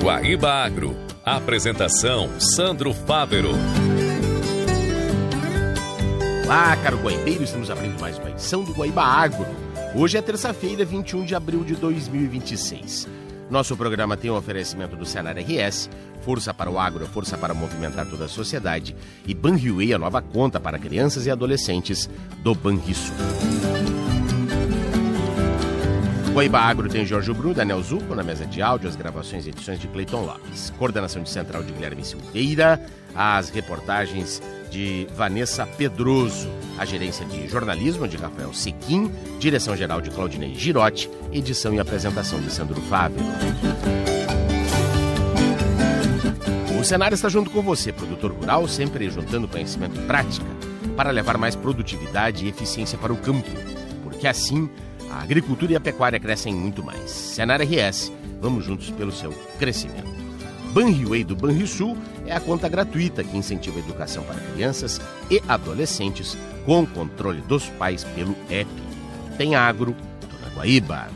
Guaíba Agro. Apresentação, Sandro Fávero. Olá, caro guaibeiro, estamos abrindo mais uma edição do Guaíba Agro. Hoje é terça-feira, 21 de abril de 2026. Nosso programa tem um oferecimento do Senar RS, Força para o Agro, Força para movimentar toda a sociedade, e Banriway, a nova conta para crianças e adolescentes do Banrisul. Guaíba Agro tem Jorge Bru, Daniel Zucco na mesa de áudio, as gravações e edições de Cleiton Lopes. Coordenação de central de Guilherme Silveira, as reportagens de Vanessa Pedroso, a gerência de jornalismo de Rafael Sequim, direção-geral de Claudinei Girotti, edição e apresentação de Sandro Fávero. O Senar está junto com você, produtor rural, sempre juntando conhecimento e prática para levar mais produtividade e eficiência para o campo, porque assim a agricultura e a pecuária crescem muito mais. Senar RS, vamos juntos pelo seu crescimento. Banriway do Banrisul é a conta gratuita que incentiva a educação para crianças e adolescentes com controle dos pais pelo app. Tem agro, tô na Guaíba.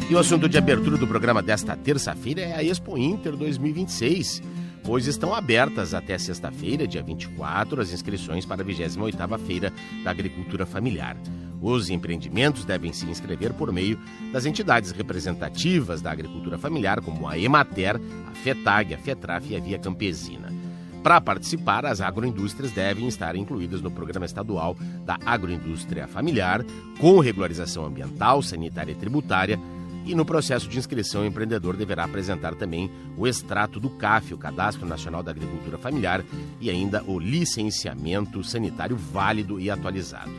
E o assunto de abertura do programa desta terça-feira é a Expo Inter 2026, pois estão abertas até sexta-feira, dia 24, as inscrições para a 28ª Feira da Agricultura Familiar. Os empreendimentos devem se inscrever por meio das entidades representativas da agricultura familiar, como a Emater, a FETAG, a FETRAF e a Via Campesina. Para participar, as agroindústrias devem estar incluídas no Programa Estadual da Agroindústria Familiar, com regularização ambiental, sanitária e tributária. E no processo de inscrição, o empreendedor deverá apresentar também o extrato do CAF, o Cadastro Nacional da Agricultura Familiar, e ainda o licenciamento sanitário válido e atualizado.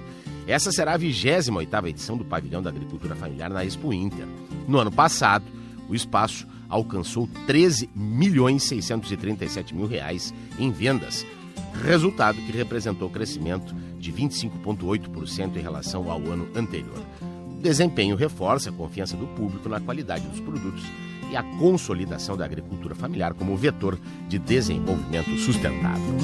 Essa será a 28ª edição do Pavilhão da Agricultura Familiar na Expo Inter. No ano passado, o espaço alcançou R$13.637.000 em vendas, resultado que representou crescimento de 25,8% em relação ao ano anterior. O desempenho reforça a confiança do público na qualidade dos produtos e a consolidação da agricultura familiar como vetor de desenvolvimento sustentável.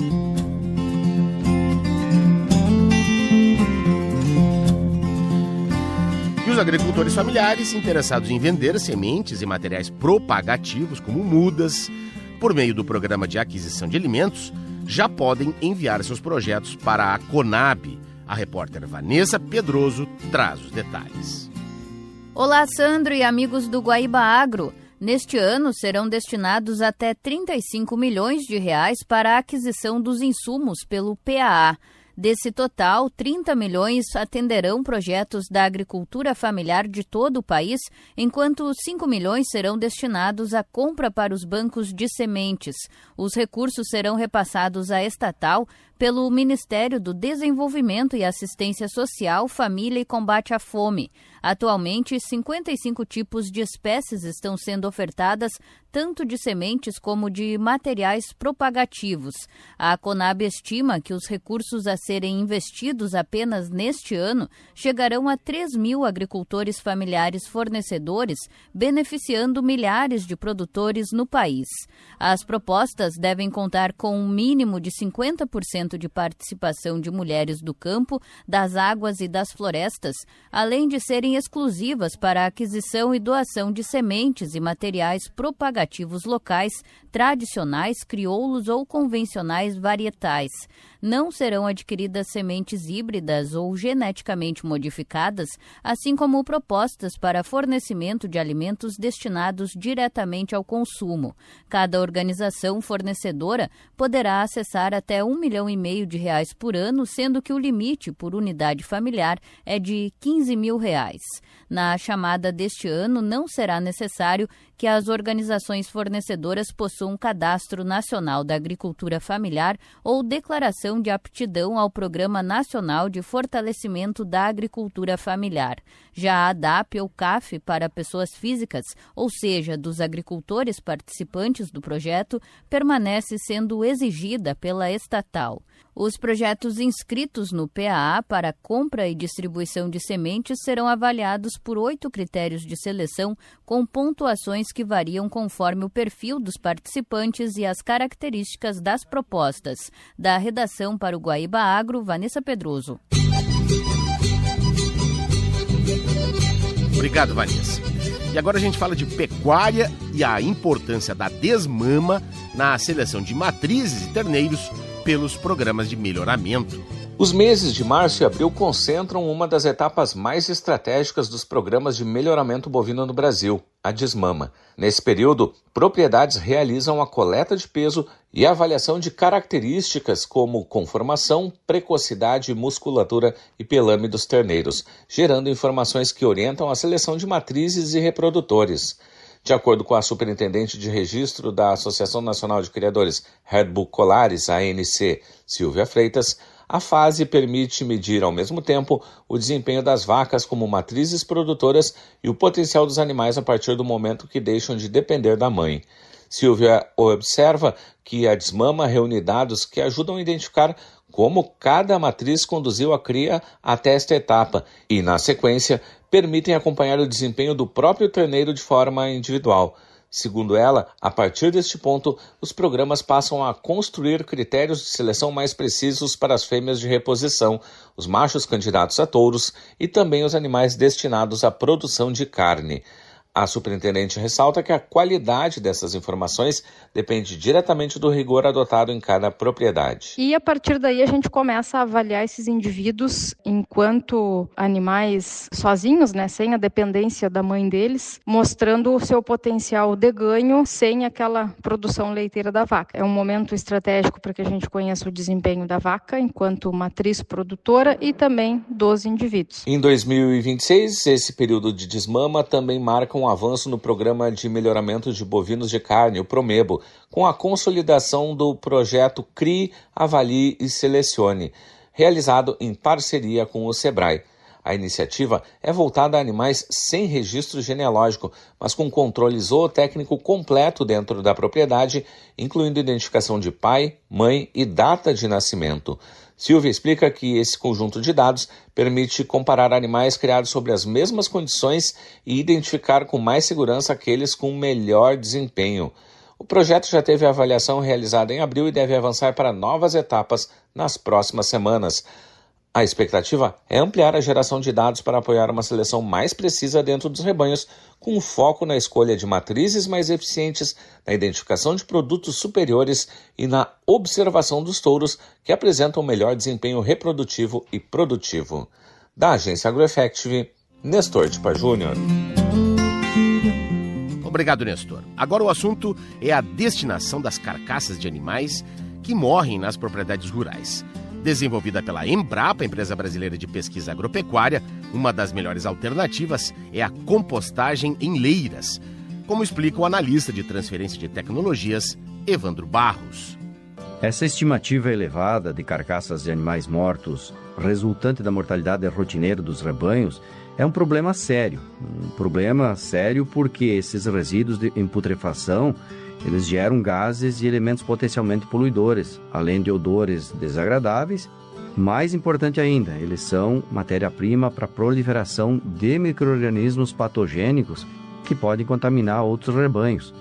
E os agricultores familiares interessados em vender sementes e materiais propagativos, como mudas, por meio do Programa de Aquisição de Alimentos, já podem enviar seus projetos para a Conab. A repórter Vanessa Pedroso traz os detalhes. Olá, Sandro e amigos do Guaíba Agro. Neste ano serão destinados até R$35 milhões para a aquisição dos insumos pelo PAA. Desse total, 30 milhões atenderão projetos da agricultura familiar de todo o país, enquanto 5 milhões serão destinados à compra para os bancos de sementes. Os recursos serão repassados à estatal pelo Ministério do Desenvolvimento e Assistência Social, Família e Combate à Fome. Atualmente, 55 tipos de espécies estão sendo ofertadas, tanto de sementes como de materiais propagativos. A Conab estima que os recursos a serem investidos apenas neste ano chegarão a 3 mil agricultores familiares fornecedores, beneficiando milhares de produtores no país. As propostas devem contar com um mínimo de 50% de participação de mulheres do campo, das águas e das florestas, além de serem exclusivas para a aquisição e doação de sementes e materiais propagativos locais, tradicionais, crioulos ou convencionais varietais. Não serão adquiridas sementes híbridas ou geneticamente modificadas, assim como propostas para fornecimento de alimentos destinados diretamente ao consumo. Cada organização fornecedora poderá acessar até R$1,5 milhão por ano, sendo que o limite por unidade familiar é de R$15 mil. Na chamada deste ano, não será necessário que as organizações fornecedoras possuam cadastro nacional da agricultura familiar ou declaração de aptidão ao Programa Nacional de Fortalecimento da Agricultura Familiar. Já a ADAP ou CAF para pessoas físicas, ou seja, dos agricultores participantes do projeto, permanece sendo exigida pela estatal. Os projetos inscritos no PAA para compra e distribuição de sementes serão avaliados por 8 critérios de seleção, com pontuações que variam conforme o perfil dos participantes e as características das propostas. Da redação para o Guaíba Agro, Vanessa Pedroso. Obrigado, Vanessa. E agora a gente fala de pecuária e a importância da desmama na seleção de matrizes e terneiros pelos programas de melhoramento. Os meses de março e abril concentram uma das etapas mais estratégicas dos programas de melhoramento bovino no Brasil, a desmama. Nesse período, propriedades realizam a coleta de peso e a avaliação de características como conformação, precocidade, musculatura e pelame dos terneiros, gerando informações que orientam a seleção de matrizes e reprodutores. De acordo com a superintendente de registro da Associação Nacional de Criadores Herd Bucolares, ANC, Silvia Freitas, a fase permite medir ao mesmo tempo o desempenho das vacas como matrizes produtoras e o potencial dos animais a partir do momento que deixam de depender da mãe. Silvia observa que a desmama reúne dados que ajudam a identificar como cada matriz conduziu a cria até esta etapa e, na sequência, permitem acompanhar o desempenho do próprio terneiro de forma individual. Segundo ela, a partir deste ponto, os programas passam a construir critérios de seleção mais precisos para as fêmeas de reposição, os machos candidatos a touros e também os animais destinados à produção de carne. A superintendente ressalta que a qualidade dessas informações depende diretamente do rigor adotado em cada propriedade. E a partir daí a gente começa a avaliar esses indivíduos enquanto animais sozinhos, sem a dependência da mãe deles, mostrando o seu potencial de ganho sem aquela produção leiteira da vaca. É um momento estratégico para que a gente conheça o desempenho da vaca enquanto matriz produtora e também dos indivíduos. Em 2026, esse período de desmama também marca um avanço no Programa de Melhoramento de Bovinos de Carne, o PROMEBO, com a consolidação do projeto CRIE, Avalie e Selecione, realizado em parceria com o SEBRAE. A iniciativa é voltada a animais sem registro genealógico, mas com controle zootécnico completo dentro da propriedade, incluindo identificação de pai, mãe e data de nascimento. Silvia explica que esse conjunto de dados permite comparar animais criados sob as mesmas condições e identificar com mais segurança aqueles com melhor desempenho. O projeto já teve a avaliação realizada em abril e deve avançar para novas etapas nas próximas semanas. A expectativa é ampliar a geração de dados para apoiar uma seleção mais precisa dentro dos rebanhos, com foco na escolha de matrizes mais eficientes, na identificação de produtos superiores e na observação dos touros que apresentam melhor desempenho reprodutivo e produtivo. Da agência AgroEffective, Nestor Tipa Júnior. Obrigado, Nestor. Agora o assunto é a destinação das carcaças de animais que morrem nas propriedades rurais. Desenvolvida pela Embrapa, empresa brasileira de pesquisa agropecuária, uma das melhores alternativas é a compostagem em leiras, como explica o analista de transferência de tecnologias, Evandro Barros. Essa estimativa elevada de carcaças de animais mortos, resultante da mortalidade rotineira dos rebanhos, é um problema sério. Um problema sério porque esses resíduos em putrefação eles geram gases e elementos potencialmente poluidores, além de odores desagradáveis. Mais importante ainda, eles são matéria-prima para a proliferação de micro-organismos patogênicos que podem contaminar outros rebanhos.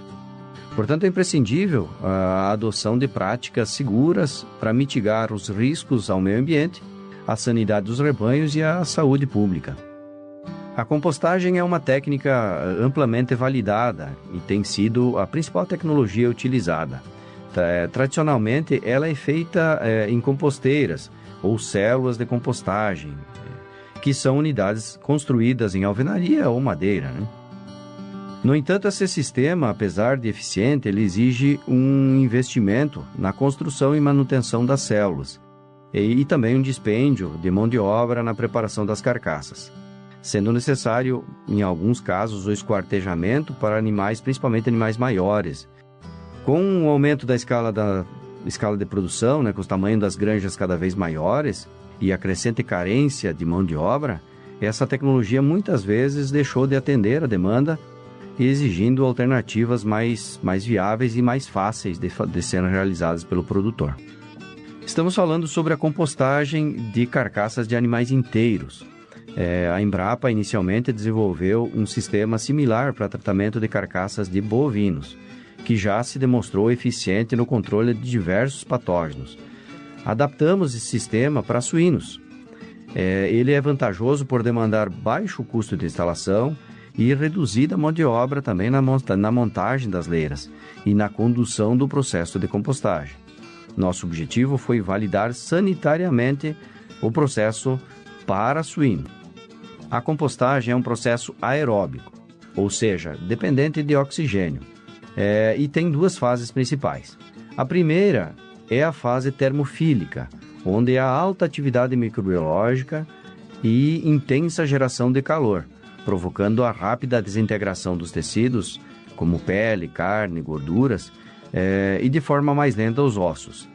Portanto, é imprescindível a adoção de práticas seguras para mitigar os riscos ao meio ambiente, à sanidade dos rebanhos e à saúde pública. A compostagem é uma técnica amplamente validada e tem sido a principal tecnologia utilizada. Tradicionalmente, ela é feita em composteiras ou células de compostagem, que são unidades construídas em alvenaria ou madeira. No entanto, esse sistema, apesar de eficiente, ele exige um investimento na construção e manutenção das células e também um dispêndio de mão de obra na preparação das carcaças, sendo necessário, em alguns casos, o esquartejamento para animais, principalmente animais maiores. Com o aumento da escala de produção, com os tamanhos das granjas cada vez maiores e a crescente carência de mão de obra, essa tecnologia muitas vezes deixou de atender a demanda, exigindo alternativas mais viáveis e mais fáceis de serem realizadas pelo produtor. Estamos falando sobre a compostagem de carcaças de animais inteiros. A Embrapa inicialmente desenvolveu um sistema similar para tratamento de carcaças de bovinos, que já se demonstrou eficiente no controle de diversos patógenos. Adaptamos esse sistema para suínos. Ele é vantajoso por demandar baixo custo de instalação e reduzida a mão de obra também na montagem das leiras e na condução do processo de compostagem. Nosso objetivo foi validar sanitariamente o processo para suíno. A compostagem é um processo aeróbico, ou seja, dependente de oxigênio, e tem duas fases principais. A primeira é a fase termofílica, onde há alta atividade microbiológica e intensa geração de calor, provocando a rápida desintegração dos tecidos, como pele, carne, gorduras, e de forma mais lenta os ossos.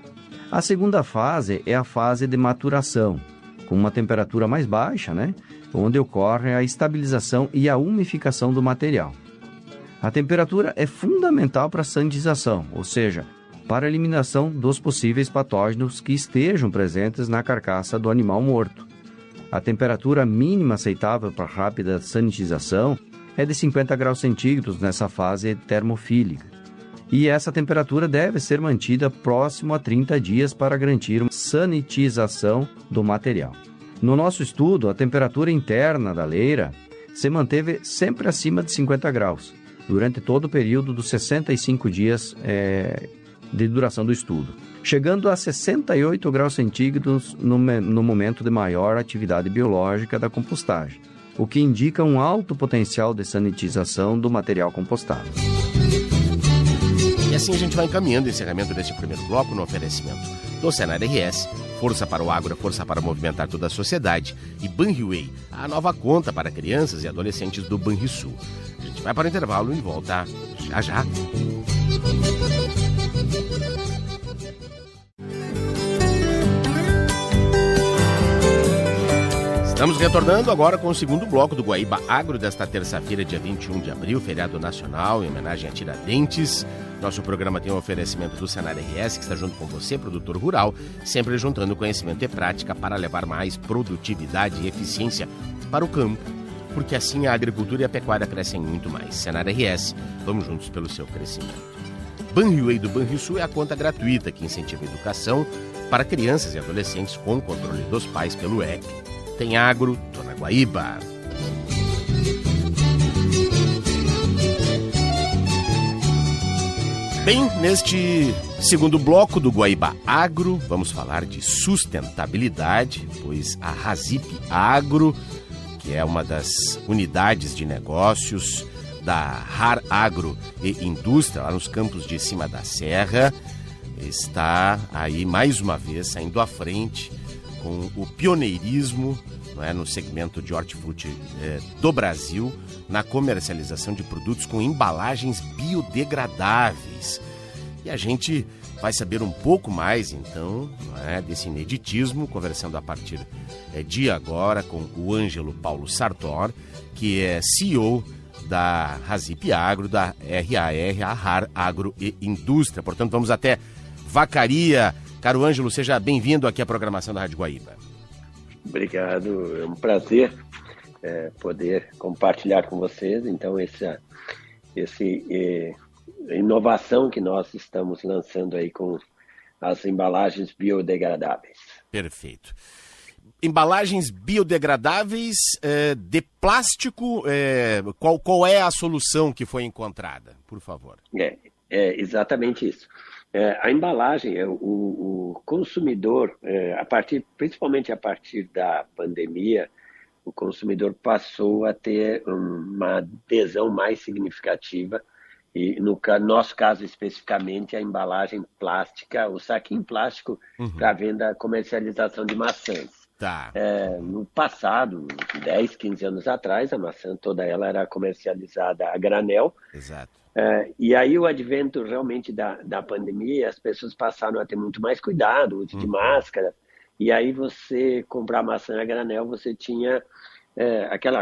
A segunda fase é a fase de maturação, com uma temperatura mais baixa, onde ocorre a estabilização e a umificação do material. A temperatura é fundamental para a sanitização, ou seja, para a eliminação dos possíveis patógenos que estejam presentes na carcaça do animal morto. A temperatura mínima aceitável para rápida sanitização é de 50 graus centígrados nessa fase termofílica. E essa temperatura deve ser mantida próximo a 30 dias para garantir uma sanitização do material. No nosso estudo, a temperatura interna da leira se manteve sempre acima de 50 graus, durante todo o período dos 65 dias de duração do estudo, chegando a 68 graus centígrados no momento de maior atividade biológica da compostagem, o que indica um alto potencial de sanitização do material compostado. E assim a gente vai encaminhando o encerramento deste primeiro bloco no oferecimento do Senar RS, Força para o Agro, Força para movimentar toda a sociedade, e Banriway, a nova conta para crianças e adolescentes do Banrisul. A gente vai para o intervalo e volta já já. Estamos retornando agora com o segundo bloco do Guaíba Agro desta terça-feira, dia 21 de abril, feriado nacional, em homenagem a Tiradentes. Nosso programa tem um oferecimento do Senar RS, que está junto com você, produtor rural, sempre juntando conhecimento e prática para levar mais produtividade e eficiência para o campo, porque assim a agricultura e a pecuária crescem muito mais. Senar RS, vamos juntos pelo seu crescimento. Banriway do Banrisul é a conta gratuita que incentiva a educação para crianças e adolescentes com controle dos pais pelo app. Tem agro, tô na Guaíba. Bem, neste segundo bloco do Guaíba Agro, vamos falar de sustentabilidade, pois a Razip Agro, que é uma das unidades de negócios da RAR Agro e Indústria, lá nos campos de cima da serra, está aí mais uma vez saindo à frente com o pioneirismo no segmento de hortifruti do Brasil, na comercialização de produtos com embalagens biodegradáveis. E a gente vai saber um pouco mais, então, desse ineditismo, conversando a partir de agora com o Ângelo Paulo Sartor, que é CEO da Razip Agro, da RAR, a RAR Agro e Indústria. Portanto, vamos até Vacaria. Caro Ângelo, seja bem-vindo aqui à programação da Rádio Guaíba. Obrigado, é um prazer poder compartilhar com vocês, então, essa inovação que nós estamos lançando aí com as embalagens biodegradáveis. Perfeito. Embalagens biodegradáveis de plástico, qual é a solução que foi encontrada, por favor? É exatamente isso. A embalagem, o consumidor, principalmente a partir da pandemia, o consumidor passou a ter uma adesão mais significativa e, no nosso caso especificamente, a embalagem plástica, o saquinho plástico para venda, comercialização de maçãs. Tá. No passado, 10, 15 anos atrás, a maçã toda ela era comercializada a granel. Exato. E aí o advento realmente da pandemia, as pessoas passaram a ter muito mais cuidado, uso de máscara, e aí você comprar maçã a granel, você tinha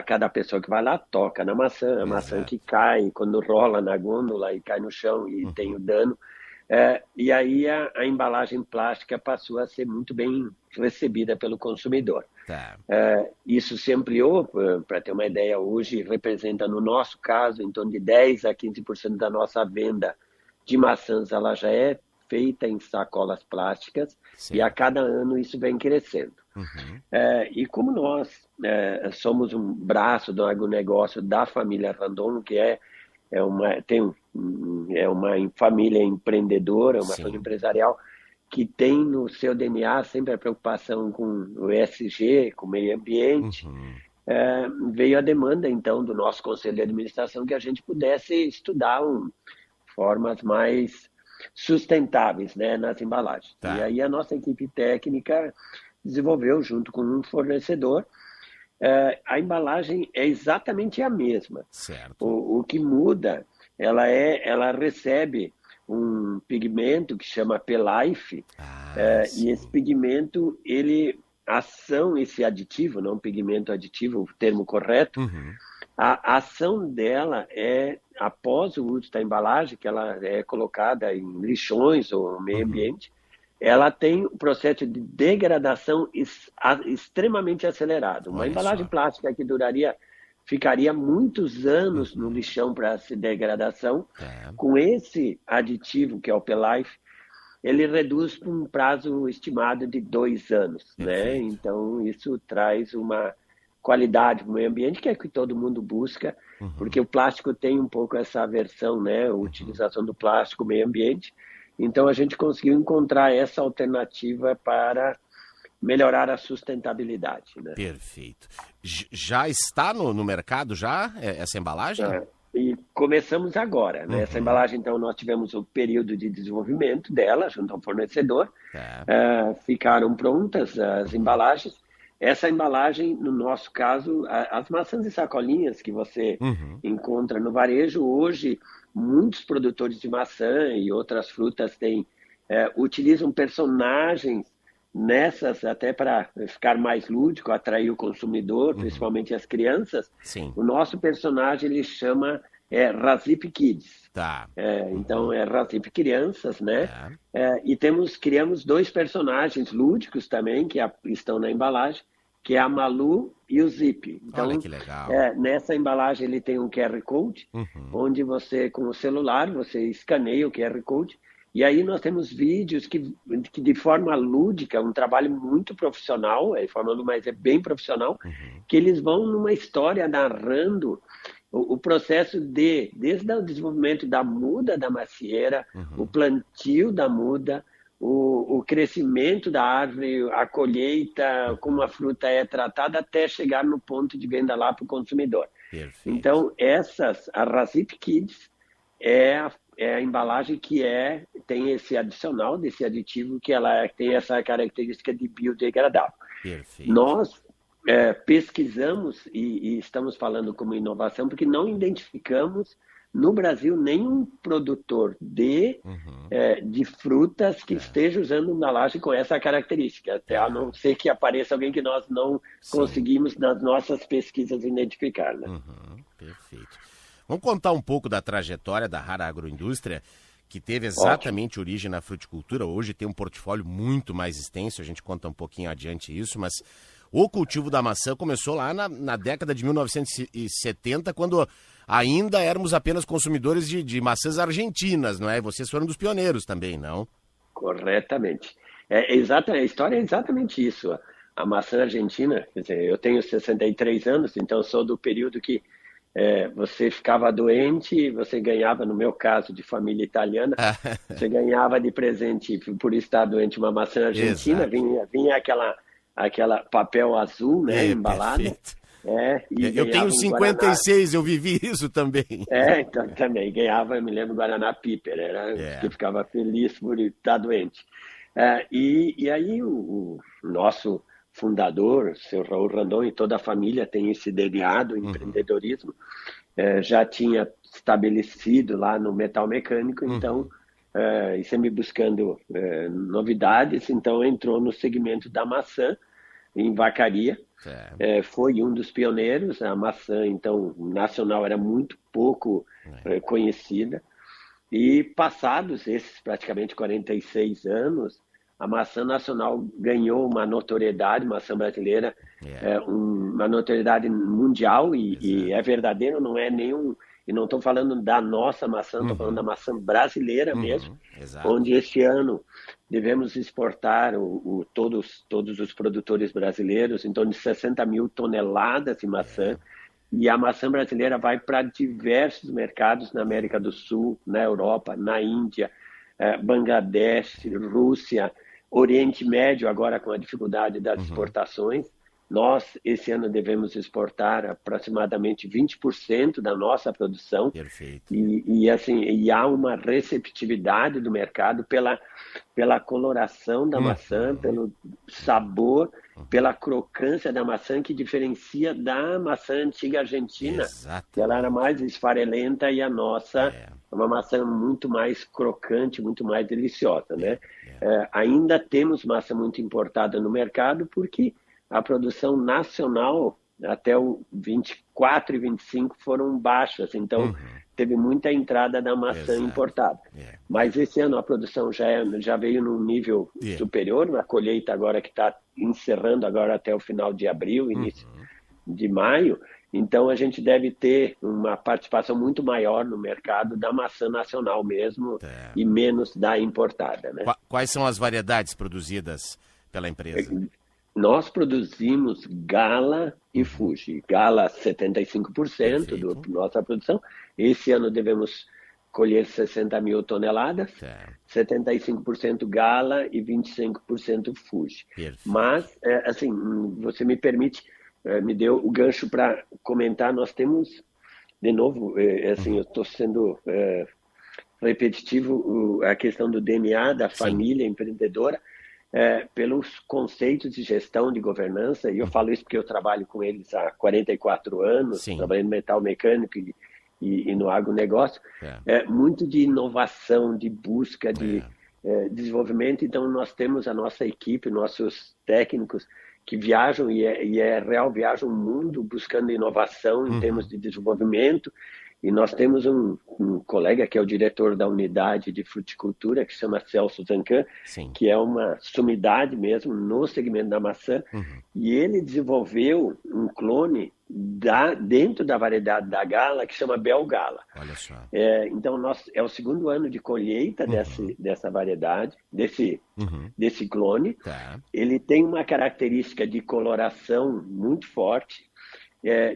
cada pessoa que vai lá toca na maçã, a maçã que cai quando rola na gôndola e cai no chão e tem o dano. E aí a embalagem plástica passou a ser muito bem recebida pelo consumidor. Tá. Isso se ampliou, para ter uma ideia, hoje representa, no nosso caso, em torno de 10% a 15% da nossa venda de maçãs, ela já é feita em sacolas plásticas, Sim. e a cada ano isso vem crescendo. E como nós somos um braço do agronegócio da família Randon, que é uma família empreendedora, uma família empresarial, que tem no seu DNA sempre a preocupação com o ESG, com o meio ambiente, veio a demanda, então, do nosso conselho de administração que a gente pudesse estudar formas mais sustentáveis, né, nas embalagens. Tá. E aí a nossa equipe técnica desenvolveu, junto com um fornecedor, a embalagem é exatamente a mesma. Certo. O que muda, ela recebe um pigmento que chama P-Life, e esse pigmento, esse aditivo, não pigmento aditivo, o termo correto, a ação dela é, após o uso da embalagem, que ela é colocada em lixões ou no meio ambiente, ela tem um processo de degradação extremamente acelerado. Uma embalagem plástica que ficaria muitos anos no lixão para essa degradação, com esse aditivo, que é o P-Life, ele reduz para um prazo estimado de 2 anos. Né? Então, isso traz uma qualidade para o meio ambiente, que é que todo mundo busca, porque o plástico tem um pouco essa aversão, né? A utilização do plástico no meio ambiente. Então, a gente conseguiu encontrar essa alternativa para melhorar a sustentabilidade. Né? Perfeito. Já está no mercado essa embalagem? E começamos agora. Né? Essa embalagem, então, nós tivemos o período de desenvolvimento dela, junto ao fornecedor. Ficaram prontas as embalagens. Essa embalagem, no nosso caso, as maçãs e sacolinhas que você encontra no varejo, hoje, muitos produtores de maçã e outras frutas utilizam personagens nessas, até para ficar mais lúdico, atrair o consumidor, principalmente as crianças. Sim. O nosso personagem, ele chama Razip Kids. Tá. Então, é Razip Crianças, né? E criamos 2 personagens lúdicos também, que estão na embalagem, que é a Malu e o Zip. Então, olha que legal. Nessa embalagem ele tem um QR Code, onde você, com o celular, você escaneia o QR Code, e aí nós temos vídeos que de forma lúdica, um trabalho muito profissional, mas é bem profissional, que eles vão numa história narrando o processo desde o desenvolvimento da muda da macieira, o plantio da muda, o crescimento da árvore, a colheita, como a fruta é tratada, até chegar no ponto de venda lá para o consumidor. Perfeito. Então, a Razip Kids é a embalagem que tem esse adicional, desse aditivo, que ela tem essa característica de biodegradável. Perfeito. Nós pesquisamos e estamos falando como inovação, porque não identificamos no Brasil nenhum produtor de frutas que esteja usando embalagem com essa característica, até a não ser que apareça alguém que nós não conseguimos nas nossas pesquisas identificar. Né? Perfeito. Vamos contar um pouco da trajetória da Rara Agroindústria, que teve exatamente origem na fruticultura. Hoje tem um portfólio muito mais extenso, a gente conta um pouquinho adiante isso, mas o cultivo da maçã começou lá na década de 1970, quando ainda éramos apenas consumidores de maçãs argentinas, não é? Vocês foram dos pioneiros também, não? Corretamente. A história é exatamente isso. A maçã argentina, quer dizer, eu tenho 63 anos, então sou do período que você ficava doente, você ganhava, no meu caso, de família italiana, você ganhava de presente, por estar doente, uma maçã argentina, vinha aquela papel azul, né, embalada. Eu tenho 56, eu vivi isso também. Então também, ganhava, eu me lembro, Guaraná Piper, que ficava feliz por estar doente. E aí o nosso fundador, o seu Raul Randon, e toda a família tem esse DNA do empreendedorismo, já tinha estabelecido lá no metal mecânico, então, e sempre buscando novidades, então entrou no segmento da maçã, em Vacaria, foi um dos pioneiros. A maçã, então, nacional era muito pouco conhecida, e passados esses praticamente 46 anos, a maçã nacional ganhou uma notoriedade, maçã brasileira, uma notoriedade mundial, e é verdadeiro, não é nenhum e não estou falando da nossa maçã, estou falando da maçã brasileira mesmo, exato. onde este ano devemos exportar todos os produtores brasileiros em torno de 60 mil toneladas de maçã, e a maçã brasileira vai para diversos mercados na América do Sul, na Europa, na Índia, Bangladesh, Rússia, Oriente Médio, agora com a dificuldade das exportações. Nós, esse ano, devemos exportar aproximadamente 20% da nossa produção. Perfeito. E há uma receptividade do mercado pela coloração da maçã, pelo sabor, pela crocância da maçã, que diferencia da maçã antiga argentina. Exato. Que ela era mais esfarelenta, e a nossa é uma maçã muito mais crocante, muito mais deliciosa, né? Ainda temos maçã muito importada no mercado, porque a produção nacional até o 24 e 25 foram baixas, então teve muita entrada da maçã importada. Mas esse ano a produção já veio num nível superior, na colheita agora que está encerrando agora até o final de abril, início de maio. Então a gente deve ter uma participação muito maior no mercado da maçã nacional mesmo, e menos da importada, né? Quais são as variedades produzidas pela empresa? Nós produzimos Gala e Fuji. Gala 75% da nossa produção. Esse ano devemos colher 60 mil toneladas, 75% Gala e 25% Fuji. Mas, assim, você me permite, me deu o gancho para comentar, nós temos, de novo, assim, eu estou sendo repetitivo, a questão do DNA, da família empreendedora, pelos conceitos de gestão, de governança, e eu falo isso porque eu trabalho com eles há 44 anos, trabalhando no metal mecânico e no agronegócio, muito de inovação, de busca, de desenvolvimento. Então nós temos a nossa equipe, nossos técnicos que viajam, viajam o mundo buscando inovação em termos de desenvolvimento. E nós temos um colega que é o diretor da unidade de fruticultura, que se chama Celso Zancan, que é uma sumidade mesmo no segmento da maçã. E ele desenvolveu um clone dentro da variedade da Gala, que chama Bel Gala. Olha só. Então, é o segundo ano de colheita dessa variedade, desse clone. Ele tem uma característica de coloração muito forte,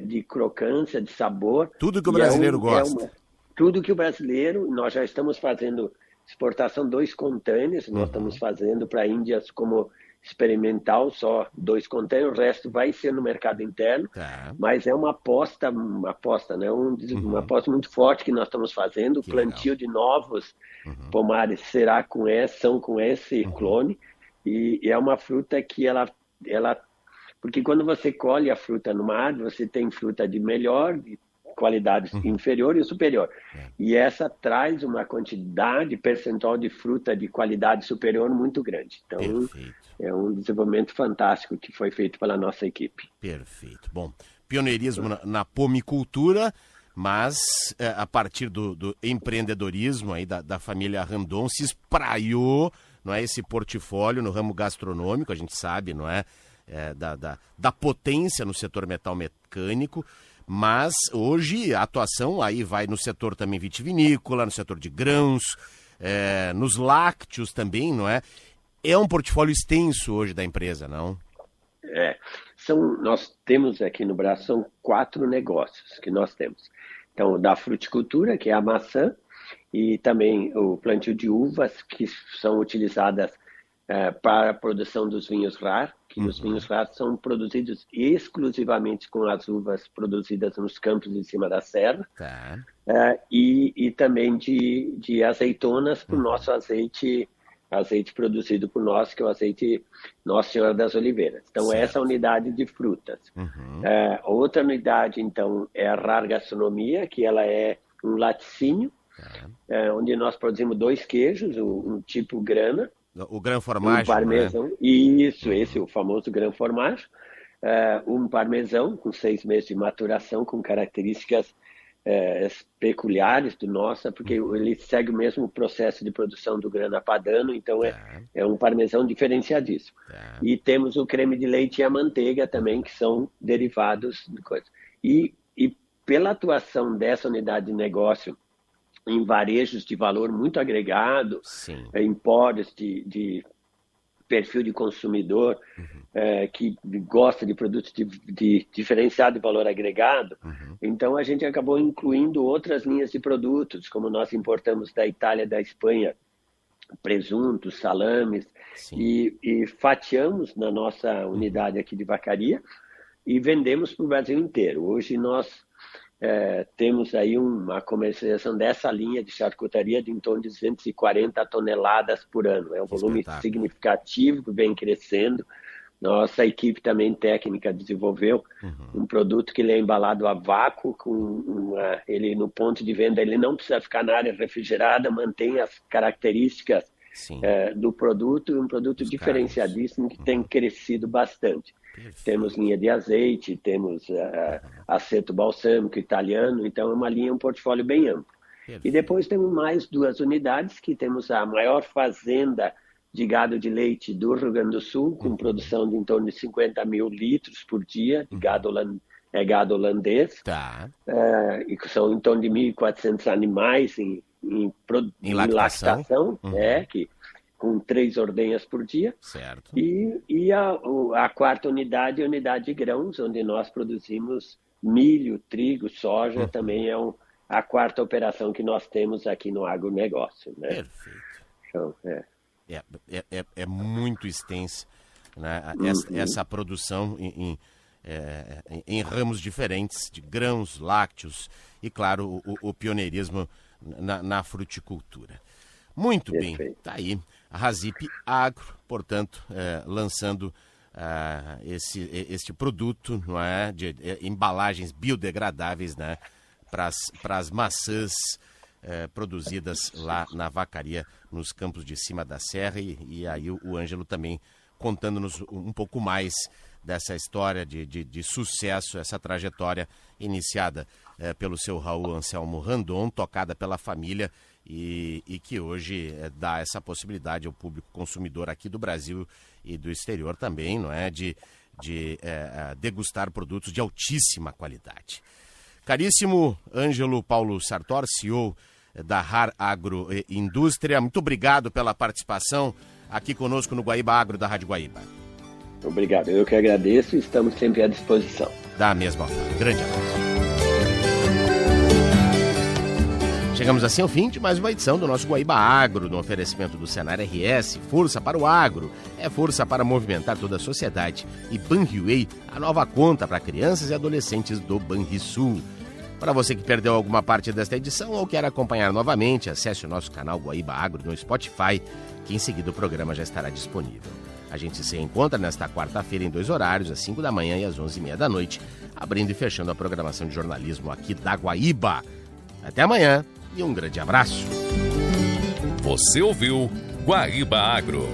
de crocância, de sabor. Tudo que o brasileiro gosta. Tudo que o brasileiro... Nós já estamos fazendo exportação 2 contêineres, nós estamos fazendo para Índias como experimental, só 2 contêineres, o resto vai ser no mercado interno, mas é uma aposta, né? Uma aposta muito forte que nós estamos fazendo. O plantio de novos pomares são com esse clone, e é uma fruta que ela porque quando você colhe a fruta numa árvore, você tem fruta de melhor, de qualidade inferior e superior. E essa traz uma quantidade percentual de fruta de qualidade superior muito grande. Então, é um desenvolvimento fantástico que foi feito pela nossa equipe. Perfeito. Bom, pioneirismo na pomicultura, mas a partir do empreendedorismo aí da família Randon se espraiou, não é, esse portfólio no ramo gastronômico, a gente sabe, não é? Da potência no setor metal mecânico, mas hoje a atuação aí vai no setor também vitivinícola, no setor de grãos, nos lácteos também, não é? É um portfólio extenso hoje da empresa, não? Nós temos aqui no Brasil, são 4 negócios que nós temos. Então, da fruticultura, que é a maçã, e também o plantio de uvas, que são utilizadas para a produção dos vinhos raros, que os vinhos raros são produzidos exclusivamente com as uvas produzidas nos campos em cima da serra, e também de azeitonas para o nosso azeite produzido por nós, que é o azeite Nossa Senhora das Oliveiras. Então, essa é a unidade de frutas. Outra unidade, então, é a Rar Gastronomia, que ela é um laticínio, onde nós produzimos 2 queijos, um tipo grana, o Gran Formagem, um parmesão, né? Isso, esse é o famoso Gran Formagem. Um parmesão com 6 meses de maturação, com características peculiares do nosso, porque ele segue o mesmo processo de produção do grana padano, então é um parmesão diferenciadíssimo. E temos o creme de leite e a manteiga também, que são derivados de coisa. E pela atuação dessa unidade de negócio em varejos de valor muito agregado, empórios de perfil de consumidor que gosta de produtos de diferenciado de valor agregado, então a gente acabou incluindo outras linhas de produtos, como nós importamos da Itália e da Espanha, presuntos, salames, e fatiamos na nossa unidade aqui de vacaria e vendemos para o Brasil inteiro. Hoje nós temos aí uma comercialização dessa linha de charcutaria de em torno de 240 toneladas por ano. É um volume significativo que vem crescendo. Nossa equipe também técnica desenvolveu um produto que ele é embalado a vácuo, ele no ponto de venda ele não precisa ficar na área refrigerada, mantém as características do produto, um produto diferenciadíssimo que tem crescido bastante. Temos linha de azeite, temos aceto balsâmico italiano, então é uma linha, um portfólio bem amplo. E depois temos mais 2 unidades, que temos a maior fazenda de gado de leite do Rio Grande do Sul, com produção de em torno de 50 mil litros por dia, de gado holandês, e que são em torno de 1.400 animais em lactação, com 3 ordenhas por dia. Certo. E a quarta unidade é a unidade de grãos, onde nós produzimos milho, trigo, soja, também é a quarta operação que nós temos aqui no agronegócio. Né? Perfeito. Então, é muito extensa, né? Essa produção em ramos diferentes, de grãos, lácteos e, claro, o pioneirismo na fruticultura. Muito bem, está aí a Razip Agro, portanto, lançando este produto, não é, de embalagens biodegradáveis, né, para as maçãs produzidas lá na vacaria, nos campos de cima da serra, e aí o Ângelo também contando-nos um pouco mais dessa história de sucesso, essa trajetória iniciada pelo seu Raul Anselmo Randon, tocada pela família e que hoje dá essa possibilidade ao público consumidor aqui do Brasil e do exterior também, não é, de degustar produtos de altíssima qualidade. Caríssimo Ângelo Paulo Sartor, CEO da RAR Agroindústria, muito obrigado pela participação aqui conosco no Guaíba Agro da Rádio Guaíba. Obrigado, eu que agradeço e estamos sempre à disposição. Da mesma forma, grande abraço. Chegamos assim ao fim de mais uma edição do nosso Guaíba Agro, no oferecimento do Senar RS, força para o agro, é força para movimentar toda a sociedade. E Banriway, a nova conta para crianças e adolescentes do Banrisul. Para você que perdeu alguma parte desta edição ou quer acompanhar novamente, acesse o nosso canal Guaíba Agro no Spotify, que em seguida o programa já estará disponível. A gente se encontra nesta quarta-feira em 2 horários, às 5 da manhã e às 11h30 da noite, abrindo e fechando a programação de jornalismo aqui da Guaíba. Até amanhã e um grande abraço. Você ouviu Guaíba Agro.